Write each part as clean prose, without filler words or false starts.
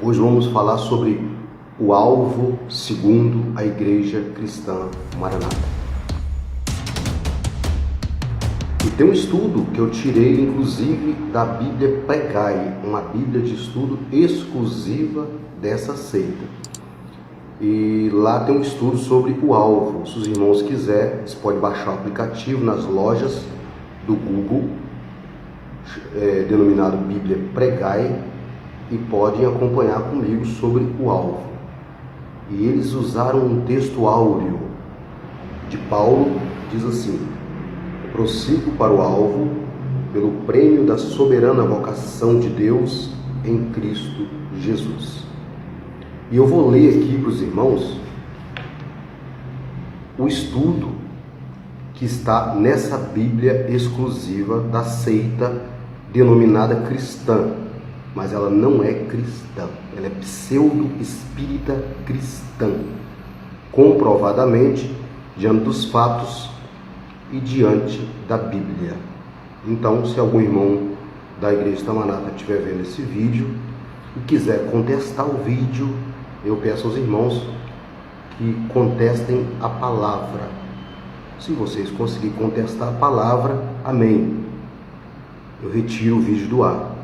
Hoje vamos falar sobre o alvo segundo a Igreja Cristã Maranata. E tem um estudo que eu tirei, inclusive, da Bíblia Pregai, uma Bíblia de estudo exclusiva dessa seita. E lá tem um estudo sobre o alvo. Se os irmãos quiserem, vocês podem baixar o aplicativo nas lojas do Google, denominado Bíblia Pregai, e podem acompanhar comigo sobre o alvo. E eles usaram um texto áureo de Paulo, diz assim: prossigo para o alvo, pelo prêmio da soberana vocação de Deus em Cristo Jesus. E eu vou ler aqui para os irmãos o estudo que está nessa Bíblia exclusiva da seita denominada cristã, mas ela não é cristã, ela é pseudo-espírita cristã, comprovadamente diante dos fatos e diante da Bíblia. Então, se algum irmão da Igreja Maranata estiver vendo esse vídeo e quiser contestar o vídeo, eu peço aos irmãos que contestem a palavra. Se vocês conseguirem contestar a palavra, amém, eu retiro o vídeo do ar.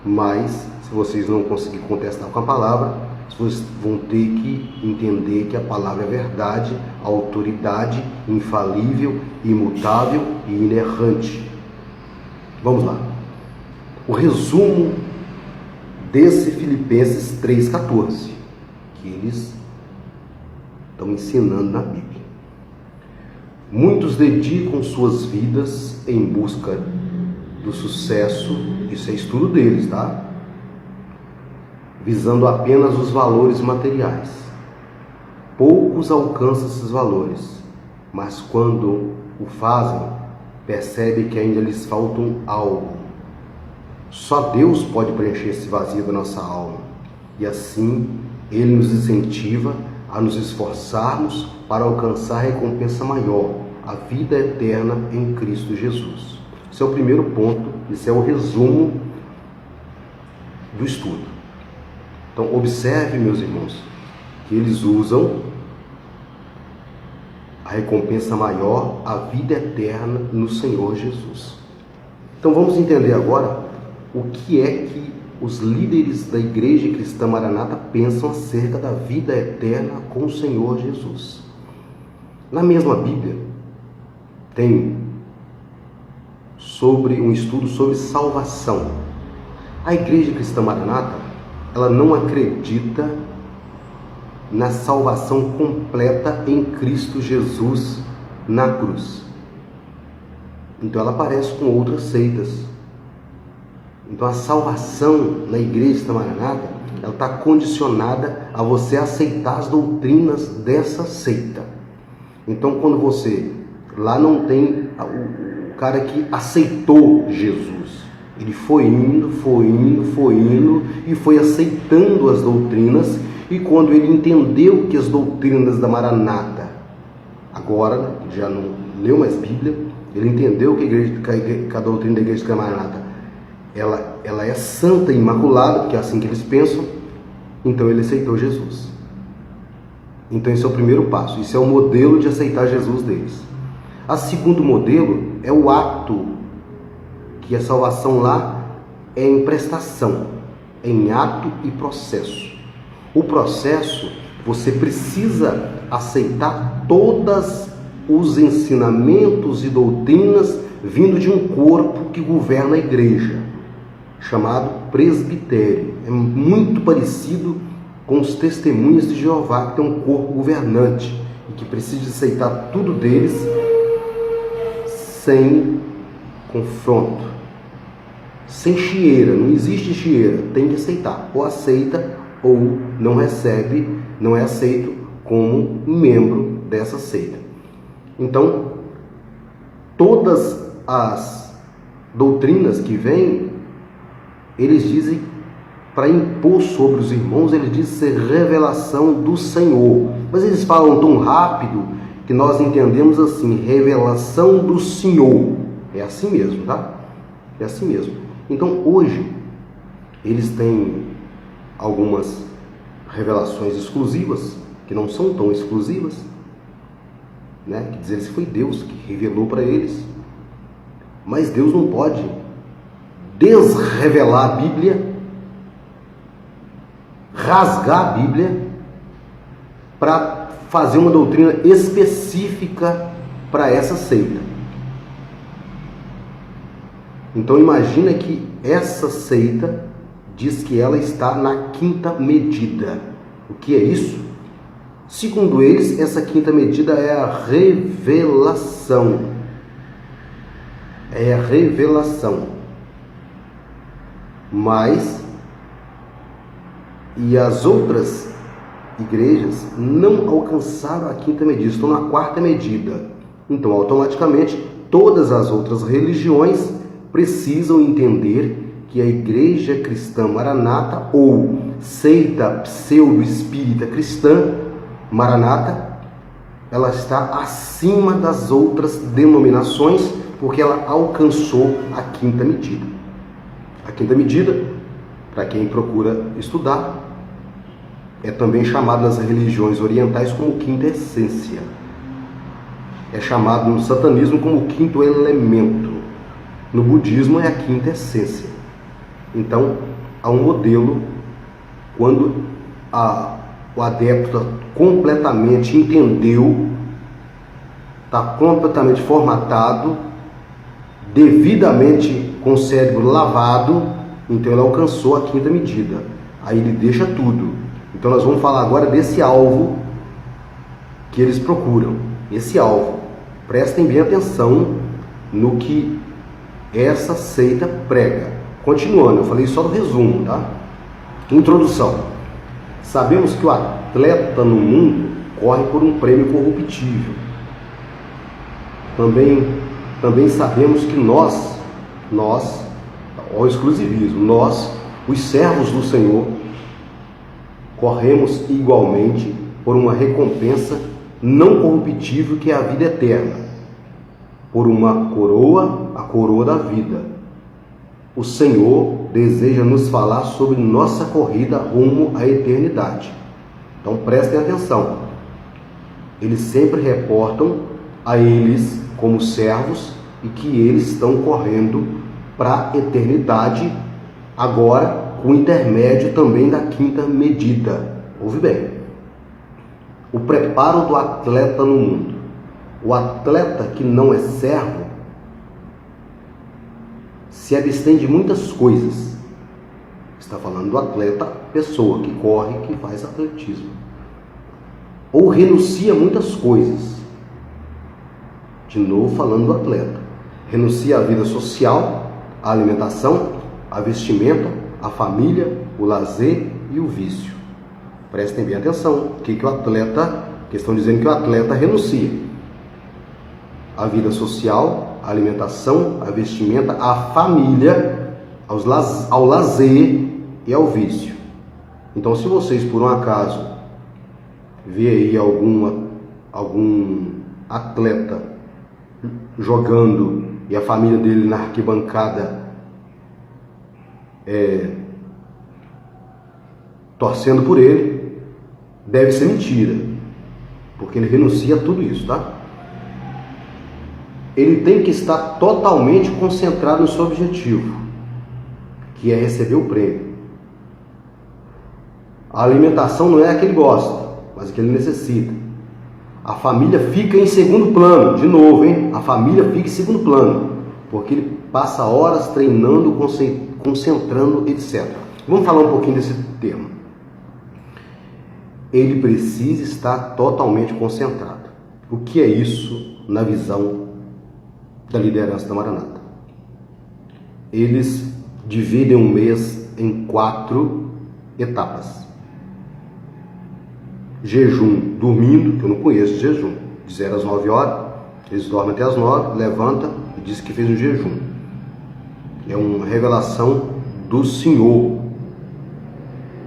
Mas, se vocês não conseguirem contestar com a palavra, vocês vão ter que entender que a palavra é verdade, autoridade, infalível, imutável e inerrante. Vamos lá. O resumo desse Filipenses 3,14, que eles estão ensinando na Bíblia. Muitos dedicam suas vidas em busca do sucesso, isso é estudo deles, tá? Visando apenas os valores materiais. Poucos alcançam esses valores, mas quando o fazem, percebem que ainda lhes faltam algo. Só Deus pode preencher esse vazio da nossa alma, e assim Ele nos incentiva a nos esforçarmos para alcançar a recompensa maior, a vida eterna em Cristo Jesus. Esse é o primeiro ponto, esse é o resumo do estudo. Então, observe, meus irmãos, que eles usam a recompensa maior, a vida eterna no Senhor Jesus. Então, vamos entender agora o que é que os líderes da Igreja Cristã Maranata pensam acerca da vida eterna com o Senhor Jesus. Na mesma Bíblia, tem um estudo sobre salvação. A Igreja Cristã Maranata, ela não acredita na salvação completa em Cristo Jesus na cruz. Então ela parece com outras seitas. Então a salvação na Igreja Cristã Maranata, ela está condicionada a você aceitar as doutrinas dessa seita. Então quando você, lá não tem o cara que aceitou Jesus. Ele foi indo e foi aceitando as doutrinas, e quando ele entendeu que as doutrinas da Maranata, agora já não leu mais Bíblia, ele entendeu que a doutrina da Igreja Maranata, ela é santa e imaculada, porque é assim que eles pensam, então ele aceitou Jesus. Então esse é o primeiro passo, esse é o modelo de aceitar Jesus deles. O segundo modelo é o ato, que a salvação lá é em prestação, em ato e processo. O processo, você precisa aceitar todos os ensinamentos e doutrinas vindo de um corpo que governa a igreja, chamado presbitério. É muito parecido com os testemunhas de Jeová, que tem um corpo governante e que precisa aceitar tudo deles sem confronto, sem chieira. Não existe chieira, tem que aceitar, ou aceita ou não recebe, não é aceito como membro dessa seita. Então, todas as doutrinas que vêm, eles dizem, para impor sobre os irmãos, eles dizem ser revelação do Senhor, mas eles falam tão rápido que nós entendemos assim: revelação do Senhor. É assim mesmo, tá? É assim mesmo. Então hoje eles têm algumas revelações exclusivas, que não são tão exclusivas, né? Quer dizer, foi Deus que revelou para eles. Mas Deus não pode desrevelar a Bíblia, rasgar a Bíblia, para fazer uma doutrina específica para essa seita. Então imagina que essa seita diz que ela está na quinta medida. O que é isso? Segundo eles, essa quinta medida é a revelação. É a revelação. Mas, e as outras igrejas não alcançaram a quinta medida, estão na quarta medida. Então, automaticamente, todas as outras religiões precisam entender que a Igreja Cristã Maranata, ou seita pseudo-espírita cristã Maranata, ela está acima das outras denominações, porque ela alcançou a quinta medida. A quinta medida, para quem procura estudar, é também chamado nas religiões orientais como quinta essência. É chamado no satanismo como quinto elemento. No budismo é a quinta essência. Então, há um modelo, quando o adepto completamente entendeu, está completamente formatado, devidamente com o cérebro lavado, então ele alcançou a quinta medida. Aí ele deixa tudo. Então nós vamos falar agora desse alvo que eles procuram. Esse alvo. Prestem bem atenção no que essa seita prega. Continuando, eu falei só do resumo, tá? Introdução. Sabemos que o atleta no mundo corre por um prêmio corruptível. Também sabemos que nós, ao exclusivismo, nós, os servos do Senhor, corremos igualmente por uma recompensa não corruptível, que é a vida eterna, por uma coroa, a coroa da vida. O Senhor deseja nos falar sobre nossa corrida rumo à eternidade. Então prestem atenção. Eles sempre reportam a eles como servos e que eles estão correndo para a eternidade, agora com intermédio também da quinta medida. Ouve bem. O preparo do atleta no mundo. O atleta que não é servo se abstém de muitas coisas. Está falando do atleta, pessoa que corre, que faz atletismo. Ou renuncia a muitas coisas. De novo falando do atleta. Renuncia à vida social, à alimentação, à vestimenta, à família, o lazer e o vício. Prestem bem atenção. O que o atleta, que estão dizendo que o atleta renuncia? A vida social, a alimentação, a vestimenta, a família, ao lazer e ao vício. Então, se vocês por um acaso vê aí algum atleta jogando e a família dele na arquibancada torcendo por ele, deve ser mentira, porque ele renuncia a tudo isso, tá? Ele tem que estar totalmente concentrado no seu objetivo, que é receber o prêmio. A alimentação não é a que ele gosta, mas a que ele necessita. A família fica em segundo plano, de novo, hein? A família fica em segundo plano, porque ele passa horas treinando, concentrando, etc. Vamos falar um pouquinho desse termo. Ele precisa estar totalmente concentrado. O que é isso na visão da liderança da Maranata? Eles dividem um mês em 4 etapas. Jejum dormindo, que eu não conheço jejum, de 0 às 9 horas, eles dormem até às 9, levanta e diz que fez um jejum. É uma revelação do Senhor,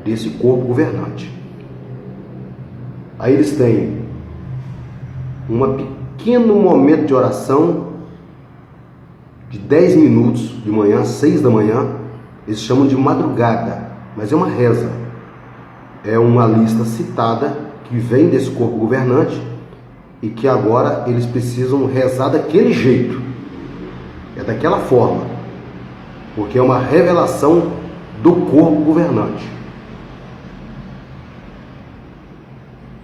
desse corpo governante. Aí eles têm um pequeno momento de oração de 10 minutos de manhã, 6 da manhã, eles chamam de madrugada, mas é uma reza. é uma lista citada que vem desse corpo governante e que agora eles precisam rezar daquele jeito, é daquela forma, porque é uma revelação do corpo governante.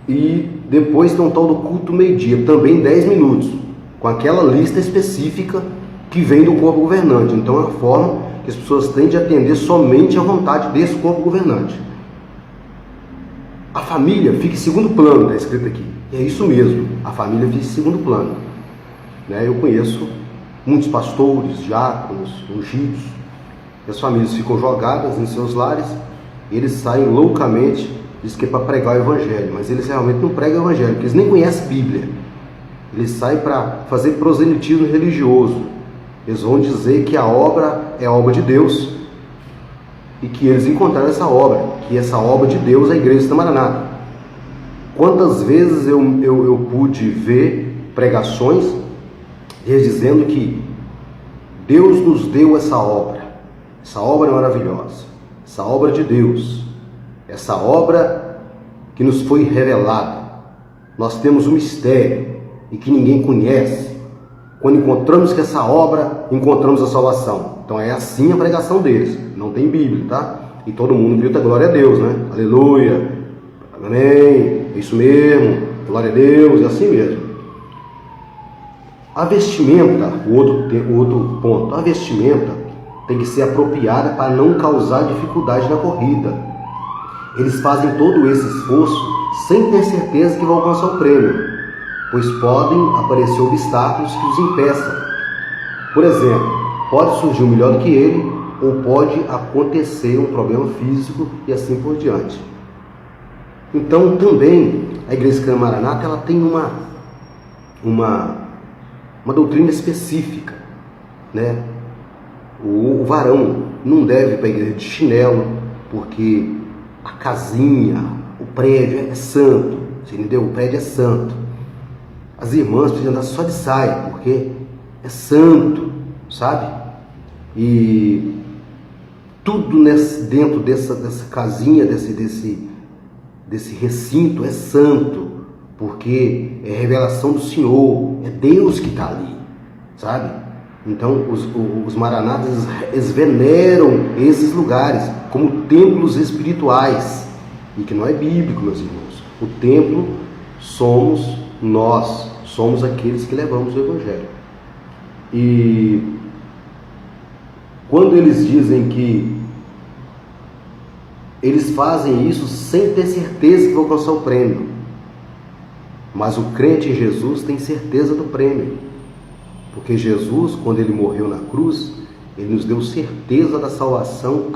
E depois tem um tal do culto meio-dia, também 10 minutos, com aquela lista específica que vem do corpo governante. Então é a forma que as pessoas têm de atender somente à vontade desse corpo governante. A família fica em segundo plano, está escrito aqui. E é isso mesmo, a família fica em segundo plano. Eu conheço muitos pastores, diáconos, ungidos, e as famílias ficam jogadas em seus lares, e eles saem loucamente, diz que é para pregar o evangelho, mas eles realmente não pregam o evangelho, porque eles nem conhecem Bíblia. Eles saem para fazer proselitismo religioso. Eles vão dizer que a obra é a obra de Deus e que eles encontraram essa obra, que essa obra de Deus é a Igreja Cristã Maranata. Quantas vezes eu pude ver pregações eles dizendo que Deus nos deu essa obra maravilhosa, essa obra de Deus, essa obra que nos foi revelada. Nós temos um mistério e que ninguém conhece. Quando encontramos que essa obra, encontramos a salvação. Então é assim a pregação deles. Não tem Bíblia, tá? E todo mundo grita glória a Deus, né? Aleluia, amém, é isso mesmo, glória a Deus, é assim mesmo. A vestimenta, o outro ponto, a vestimenta tem que ser apropriada para não causar dificuldade na corrida. Eles fazem todo esse esforço sem ter certeza que vão alcançar o prêmio, pois podem aparecer obstáculos que os impeçam. Por exemplo, pode surgir um melhor do que ele, ou pode acontecer um problema físico e assim por diante. Então, também, a Igreja Cristã Maranata, ela tem uma doutrina específica, né? O varão não deve ir para a igreja de chinelo, porque a casinha, o prédio é santo, você entendeu? O prédio é santo. As irmãs precisam andar só de saia, porque é santo, sabe? E tudo dentro dessa casinha, desse recinto é santo, porque é revelação do Senhor, é Deus que está ali, sabe? Então os maranatas, eles veneram esses lugares como templos espirituais, e que não é bíblico, meus irmãos. O templo somos nós, somos aqueles que levamos o Evangelho. E quando eles dizem que eles fazem isso sem ter certeza que vão alcançar o prêmio, mas o crente em Jesus tem certeza do prêmio, porque Jesus, quando ele morreu na cruz, ele nos deu certeza da salvação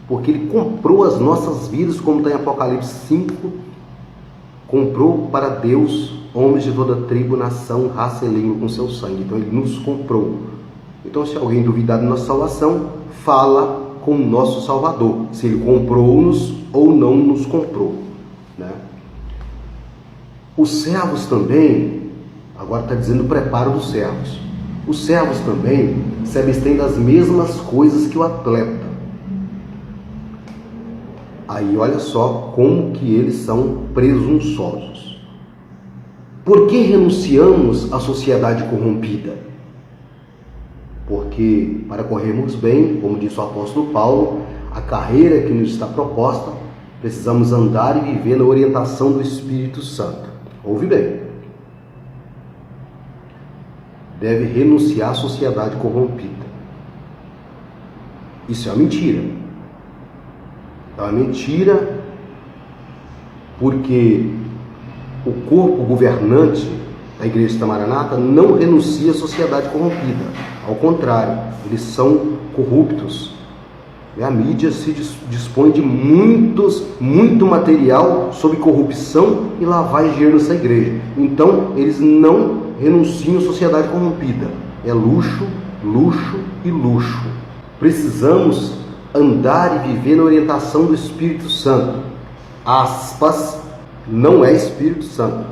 porque ele comprou as nossas vidas, como está em Apocalipse 5, comprou para Deus homens de toda tribo, nação, raça e língua com seu sangue. Então ele nos comprou. Então, se alguém duvidar da nossa salvação, fala com o nosso Salvador, se ele comprou-nos ou não nos comprou, né? Os servos também, agora está dizendo o preparo dos servos. Os servos também se abstêm das mesmas coisas que o atleta. Aí olha só como que eles são presunçosos. Por que renunciamos à sociedade corrompida? Porque para corrermos bem, como disse o apóstolo Paulo, a carreira que nos está proposta, precisamos andar e viver na orientação do Espírito Santo. Ouve bem. Deve renunciar à sociedade corrompida. Isso é uma mentira. É uma mentira porque o corpo governante da Igreja Cristã Maranata não renuncia à sociedade corrompida. Ao contrário, eles são corruptos. A mídia se dispõe de muito material sobre corrupção e lavagem de dinheiro nessa igreja. Então, eles não renunciam à sociedade corrompida. É luxo, luxo e luxo. Precisamos andar e viver na orientação do Espírito Santo. Aspas, não é Espírito Santo.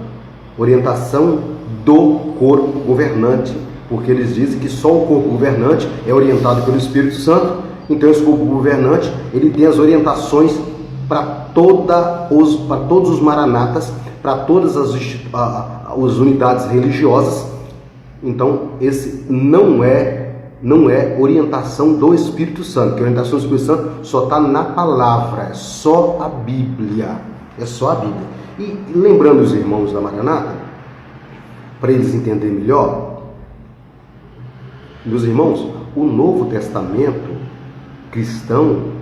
Orientação do corpo governante, porque eles dizem que só o corpo governante é orientado pelo Espírito Santo. Então esse corpo governante, ele tem as orientações para todos os maranatas, para todas as unidades religiosas. Então, esse não é orientação do Espírito Santo, que a orientação do Espírito Santo só está na palavra, é só a Bíblia, é só a Bíblia. E lembrando os irmãos da Maranata, para eles entenderem melhor, meus irmãos, o Novo Testamento cristão,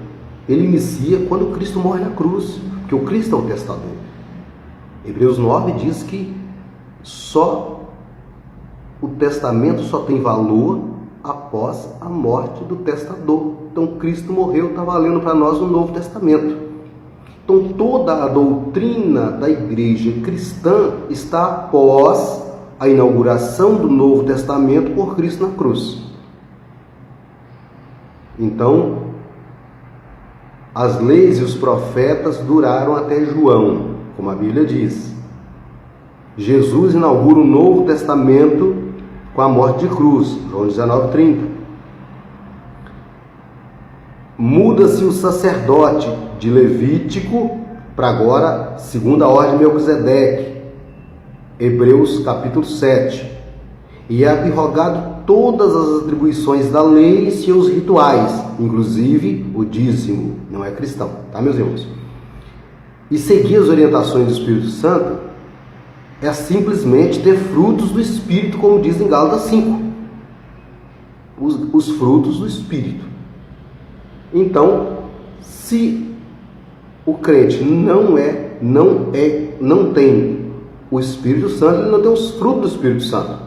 ele inicia quando Cristo morre na cruz, porque o Cristo é o testador. Hebreus 9 diz que o testamento só tem valor após a morte do testador. Então Cristo morreu, está valendo para nós o Novo Testamento. Então toda a doutrina da igreja cristã está após a inauguração do Novo Testamento por Cristo na cruz. Então, as leis e os profetas duraram até João, como a Bíblia diz. Jesus inaugura o Novo Testamento com a morte de cruz, João 19:30. Muda-se o sacerdote de Levítico para agora, segunda ordem de Melquisedeque, Hebreus capítulo 7. E é abrogado todas as atribuições da lei e seus rituais, inclusive o dízimo, não é cristão, tá, meus irmãos? E seguir as orientações do Espírito Santo é simplesmente ter frutos do Espírito, como diz em Gálatas 5. Os frutos do Espírito. Então, se o crente não tem o Espírito Santo, ele não tem os frutos do Espírito Santo,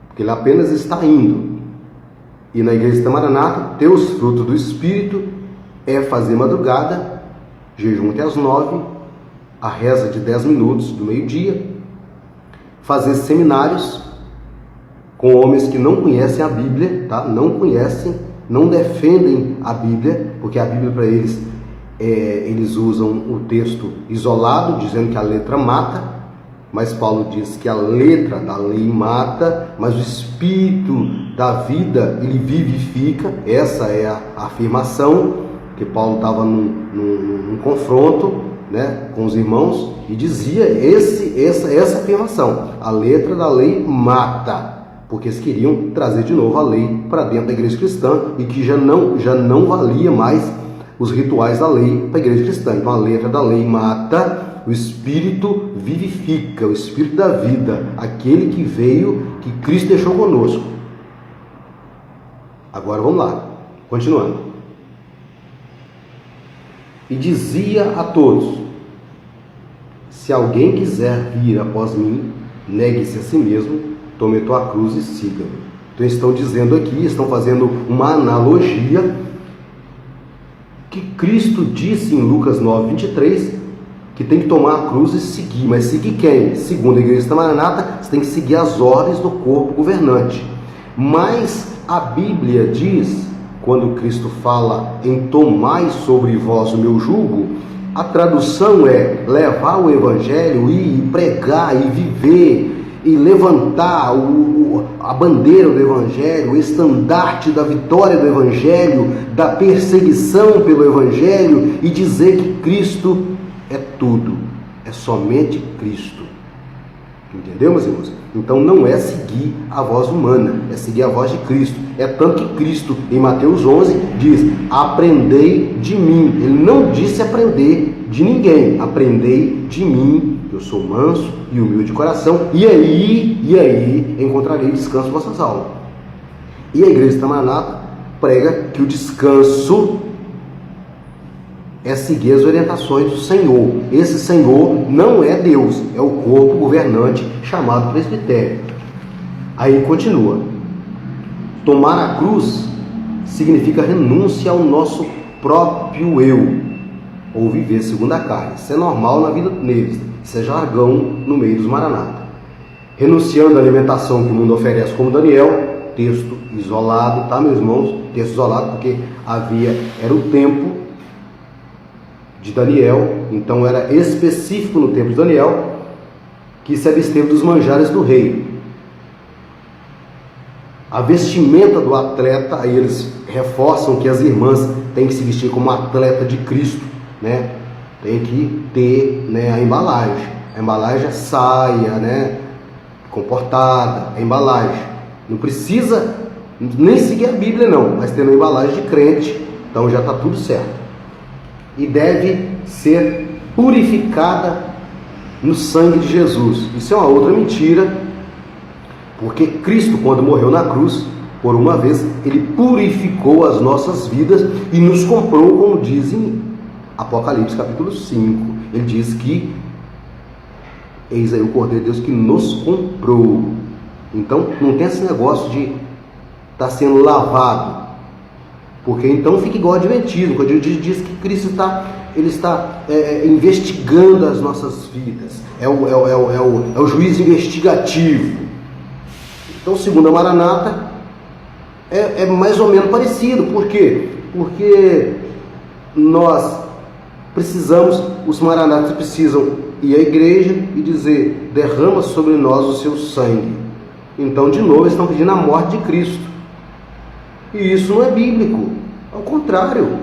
porque ele apenas está indo. E na igreja da Maranata, ter os frutos do Espírito é fazer madrugada, jejum até as 9, a reza de 10 minutos do meio-dia, fazer seminários com homens que não conhecem a Bíblia, tá? Não conhecem, não defendem a Bíblia, porque a Bíblia para eles, eles usam o texto isolado, dizendo que a letra mata, mas Paulo diz que a letra da lei mata, mas o Espírito da vida, ele vivifica. Essa é a afirmação, que Paulo estava num confronto, né, com os irmãos, e dizia essa afirmação: a letra da lei mata, porque eles queriam trazer de novo a lei para dentro da igreja cristã, e que já não valia mais os rituais da lei para a igreja cristã. Então a letra da lei mata, o Espírito vivifica, o Espírito da vida, aquele que veio, que Cristo deixou conosco. Agora vamos lá, continuando. E dizia a todos: se alguém quiser vir após mim, negue-se a si mesmo, tome a tua cruz e siga-me. Então estão dizendo aqui, estão fazendo uma analogia que Cristo disse em Lucas 9:23, que tem que tomar a cruz e seguir. Mas seguir quem? Segundo a igreja da Maranata, você tem que seguir as ordens do corpo governante. Mas a Bíblia diz, quando Cristo fala em tomai sobre vós o meu jugo, a tradução é levar o evangelho e pregar e viver e levantar a bandeira do evangelho, o estandarte da vitória do evangelho, da perseguição pelo evangelho, e dizer que Cristo é tudo, é somente Cristo. Entendeu, meus irmãos? Então não é seguir a voz humana, é seguir a voz de Cristo. É tanto que Cristo, em Mateus 11, diz: aprendei de mim. Ele não disse aprender de ninguém, aprendei de mim, eu sou manso e humilde de coração, e aí encontrarei descanso em vossas almas. E a igreja da Maranata prega que o descanso é seguir as orientações do Senhor. Esse Senhor não é Deus, é o corpo governante chamado presbitério. Aí continua: tomar a cruz significa renúncia ao nosso próprio eu, ou viver segundo a carne. Isso é normal na vida deles, isso é jargão no meio dos Maranata. Renunciando à alimentação que o mundo oferece, como Daniel, texto isolado, tá, meus irmãos? Texto isolado, porque era o tempo de Daniel, então era específico no tempo de Daniel, que se absteve dos manjares do rei. A vestimenta do atleta, aí eles reforçam que as irmãs têm que se vestir como atleta de Cristo, né? tem que ter, né, a embalagem. A embalagem é saia, né, comportada, a embalagem. Não precisa nem seguir a Bíblia não, mas tendo a embalagem de crente, então já está tudo certo. E deve ser purificada no sangue de Jesus. Isso é uma outra mentira, porque Cristo, quando morreu na cruz, por uma vez, Ele purificou as nossas vidas e nos comprou, como diz em Apocalipse capítulo 5. Ele diz que eis aí o Cordeiro de Deus que nos comprou. Então não tem esse negócio de estar sendo lavado, porque então fica igual adventismo, quando ele diz que Cristo está investigando as nossas vidas, é o juiz investigativo. Então, segundo a Maranata, é mais ou menos parecido. Por quê? Porque nós precisamos, os maranatas precisam ir à igreja e dizer: derrama sobre nós o seu sangue. Então, de novo, eles estão pedindo a morte de Cristo. E isso não é bíblico. Ao contrário,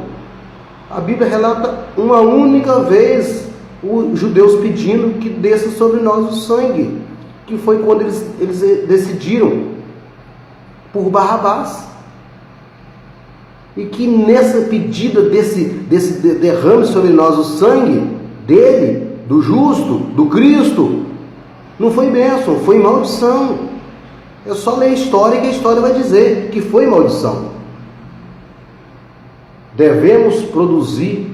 a Bíblia relata uma única vez os judeus pedindo que desça sobre nós o sangue, que foi quando eles decidiram por Barrabás. E que nessa pedida desse derrame sobre nós o sangue dele, do justo, do Cristo, não foi bênção, foi maldição. É só ler a história que a história vai dizer que foi maldição. Devemos produzir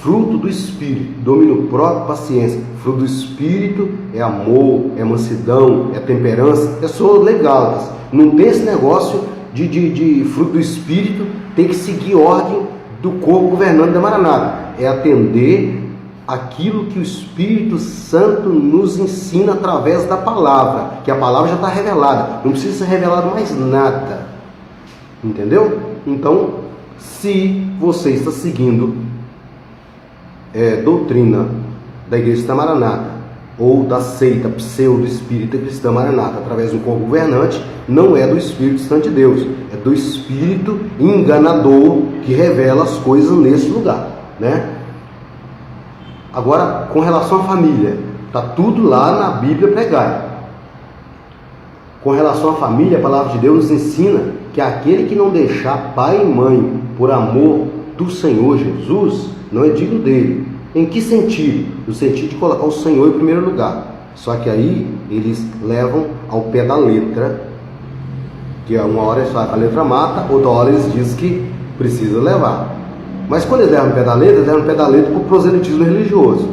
fruto do Espírito, domínio próprio, paciência. Fruto do Espírito é amor, é mansidão, é temperança, é só legal. Não tem esse negócio de fruto do Espírito, tem que seguir ordem do corpo governante da Maranata. É atender aquilo que o Espírito Santo nos ensina através da palavra, que a palavra já está revelada, não precisa ser revelado mais nada, entendeu? Então, se você está seguindo doutrina da Igreja Cristã Maranata ou da seita pseudo-espírita cristã Maranata através do corpo governante, não é do Espírito Santo de Deus, é do espírito enganador que revela as coisas nesse lugar, né? Agora, com relação à família, está tudo lá na Bíblia pregada. Com relação à família, a palavra de Deus nos ensina que aquele que não deixar pai e mãe por amor do Senhor Jesus, não é digno dele. Em que sentido? No sentido de colocar o Senhor em primeiro lugar. Só que aí eles levam ao pé da letra, que uma hora eles falam que a letra mata, outra hora eles dizem que precisa levar. Mas quando eles levam o pé da letra, eles levam o pé da letra para o proselitismo religioso.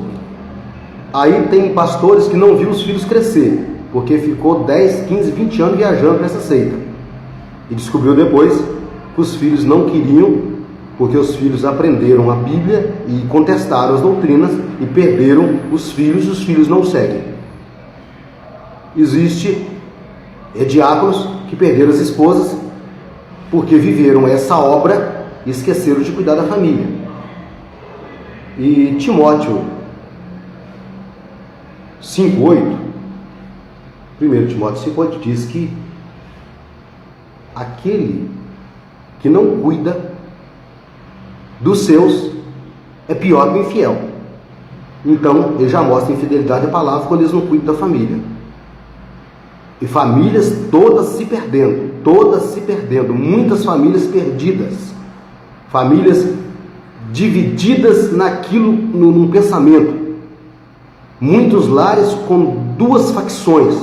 Aí tem pastores que não viram os filhos crescer, porque ficou 10, 15, 20 anos viajando nessa seita. E descobriu depois que os filhos não queriam, porque os filhos aprenderam a Bíblia e contestaram as doutrinas e perderam os filhos não seguem. Existe diáconos que perderam as esposas porque viveram essa obra e esqueceram de cuidar da família. E Timóteo 5,8, 1 Timóteo 5,8 diz que aquele que não cuida dos seus é pior que o infiel. Então ele já mostra infidelidade à palavra quando eles não cuidam da família. E famílias todas se perdendo, muitas famílias perdidas, famílias divididas naquilo, num pensamento, muitos lares com duas facções,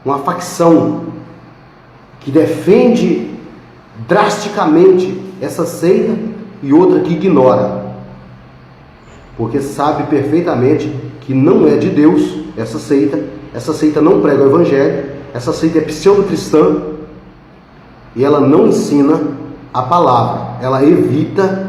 uma facção que defende drasticamente essa seita e outra que ignora, porque sabe perfeitamente que não é de Deus essa seita não prega o Evangelho, essa seita é pseudo-cristã e ela não ensina a palavra, ela evita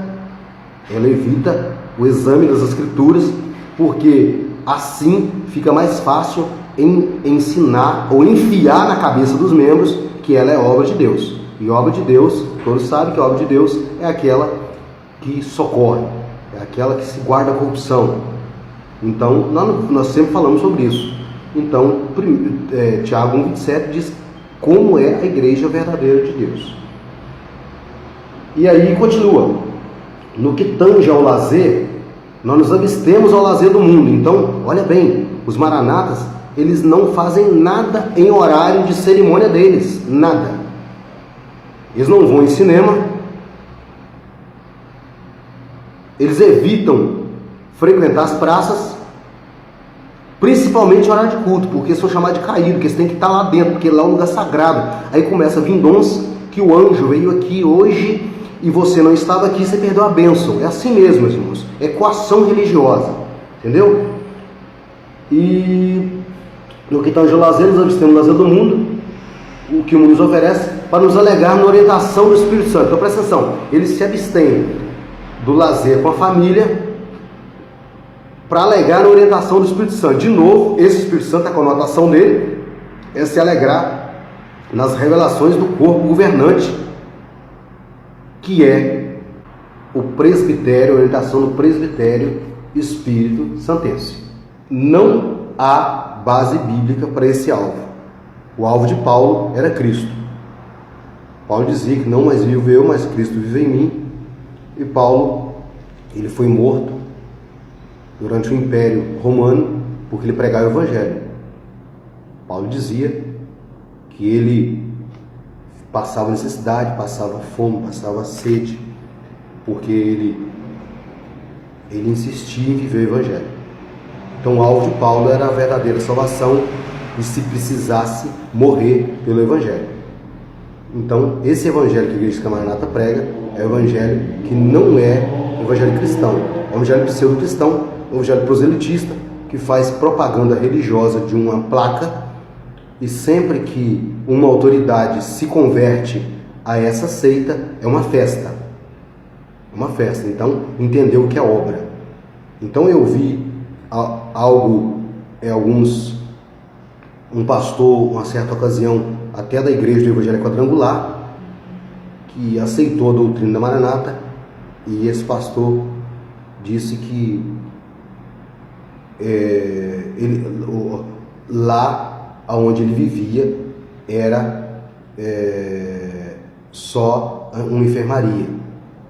o exame das Escrituras, porque assim fica mais fácil em ensinar ou enfiar na cabeça dos membros que ela é obra de Deus. E obra de Deus, todos sabem que a obra de Deus é aquela que socorre, é aquela que se guarda a corrupção. Então, nós sempre falamos sobre isso. Então, Tiago 1,27 diz como é a igreja verdadeira de Deus. E aí continua: no que tange ao lazer, Nós nos abstemos ao lazer do mundo. Então, olha bem, os maranatas, eles não fazem nada em horário de cerimônia deles, nada. Eles não vão em cinema, eles evitam frequentar as praças, principalmente em horário de culto, porque são chamados de caído, porque eles têm que estar lá dentro, porque lá é um lugar sagrado. Aí começa a vir dons que o anjo veio aqui hoje e você não estava aqui, você perdeu a bênção. É assim mesmo, meus irmãos. É coação religiosa, entendeu? E no que tange ao lazer, nós abstemos do lazer do mundo, o que o mundo nos oferece, para nos alegar na orientação do Espírito Santo. Então presta atenção, eles se abstêm do lazer com a família para alegar na orientação do Espírito Santo. De novo, esse Espírito Santo, a conotação dele é se alegrar nas revelações do corpo governante, que é o presbitério, a orientação do presbitério Espírito Santense. Não há base bíblica para esse alvo. O alvo de Paulo era Cristo. Paulo dizia que não mais vivo eu, mas Cristo vive em mim. E Paulo, ele foi morto durante o Império Romano porque ele pregava o Evangelho. Paulo dizia que ele passava necessidade, passava fome, passava sede, porque ele insistia em viver o Evangelho. Então o alvo de Paulo era a verdadeira salvação e se precisasse morrer pelo Evangelho. Então esse Evangelho que a Igreja Maranata prega é o Evangelho que não é o Evangelho cristão, é o Evangelho pseudo-cristão, o Evangelho proselitista, que faz propaganda religiosa de uma placa, e sempre que uma autoridade se converte a essa seita, é uma festa. Uma festa. Então, entendeu o que é obra. Então eu vi algo, um pastor, uma certa ocasião, até da igreja do Evangelho Quadrangular, que aceitou a doutrina da Maranata, e esse pastor disse que lá onde ele vivia era só uma enfermaria,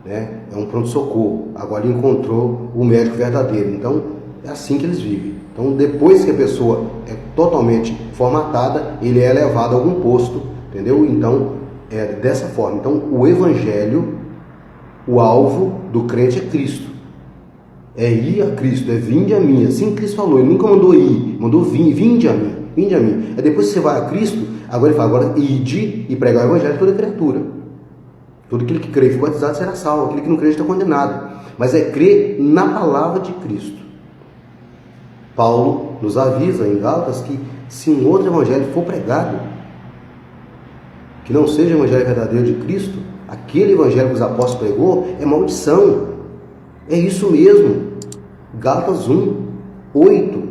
né? É um pronto-socorro. Agora ele encontrou o médico verdadeiro. Então é assim que eles vivem. Então depois que a pessoa é totalmente formatada, ele é levado a algum posto, entendeu? Então é dessa forma. Então o Evangelho, o alvo do crente é Cristo. É ir a Cristo, é vinde a mim. Assim Cristo falou, ele nunca mandou ir, mandou vir, vinde a mim, vinde a mim. É depois que você vai a Cristo, agora ele fala, agora ide e pregar o Evangelho a toda criatura. Todo aquele que crê e for batizado será salvo, aquele que não crê está condenado. Mas é crer na palavra de Cristo. Paulo nos avisa em Gálatas que se um outro Evangelho for pregado, que não seja o Evangelho verdadeiro de Cristo, aquele Evangelho que os apóstolos pregou é maldição. É isso mesmo. Gálatas 1, 8.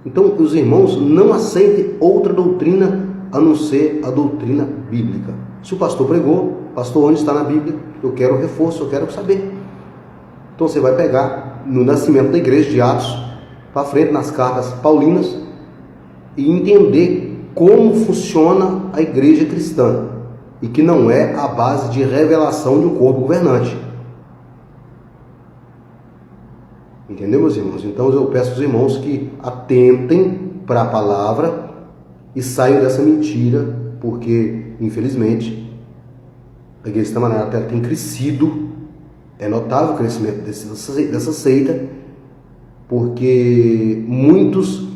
Então, os irmãos não aceitem outra doutrina a não ser a doutrina bíblica. Se o pastor pregou, pastor, onde está na Bíblia? Eu quero reforço, eu quero saber. Então você vai pegar no nascimento da igreja de Atos, para frente nas cartas paulinas, e entender como funciona a igreja cristã, e que não é a base de revelação de um corpo governante. Entendeu, meus irmãos? Então eu peço aos irmãos que atentem para a palavra e saiam dessa mentira, porque, infelizmente, a Igreja Maranata tem crescido, é notável o crescimento dessa seita, porque muitos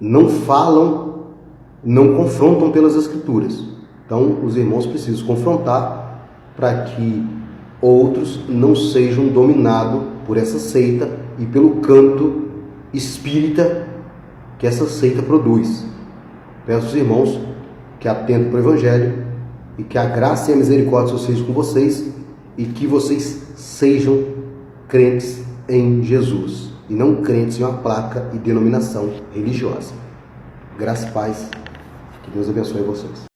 não falam, não confrontam pelas Escrituras. Então, os irmãos precisam confrontar para que outros não sejam dominados por essa seita e pelo canto espírita que essa seita produz. Peço aos irmãos que atentem para o Evangelho e que a graça e a misericórdia sejam com vocês e que vocês sejam crentes em Jesus e não crentes em uma placa e denominação religiosa. Graça e paz. Que Deus abençoe vocês.